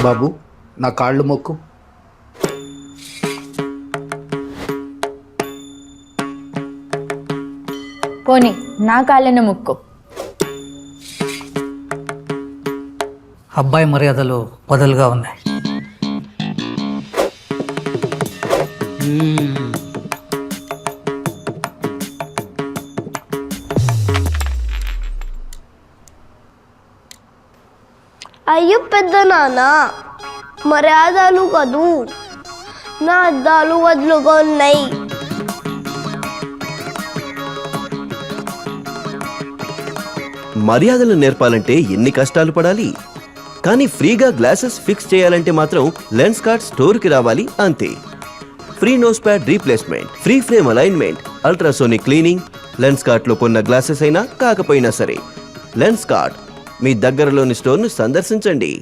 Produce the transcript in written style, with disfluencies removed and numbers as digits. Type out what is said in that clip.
బాబు, నా కాళ్ళు మొక్కు. పోనీ నా కాళ్ళను ముక్కు. అబ్బాయి మర్యాదలు వదలుగా ఉన్నాయి. అయ్యో పెద్ద నాన్న, మర్యాదలు కదూ, నా అద్దాలు వదులుగా ఉన్నాయి. మర్యాదలు నేర్పాలంటే ఎన్ని కష్టాలు పడాలి, కానీ ఫ్రీగా గ్లాసెస్ ఫిక్స్ చేయాలంటే మాత్రం లెన్స్కార్ట్ స్టోర్కి రావాలి, అంతే. Free nose pad replacement, free frame alignment, ultrasonic cleaning, లెన్స్కార్ట్లో కొన్న గ్లాసెస్ అయినా కాకపోయినా సరే లెన్స్కార్ట్ మీ దగ్గరలోని స్టోర్ను సందర్శించండి.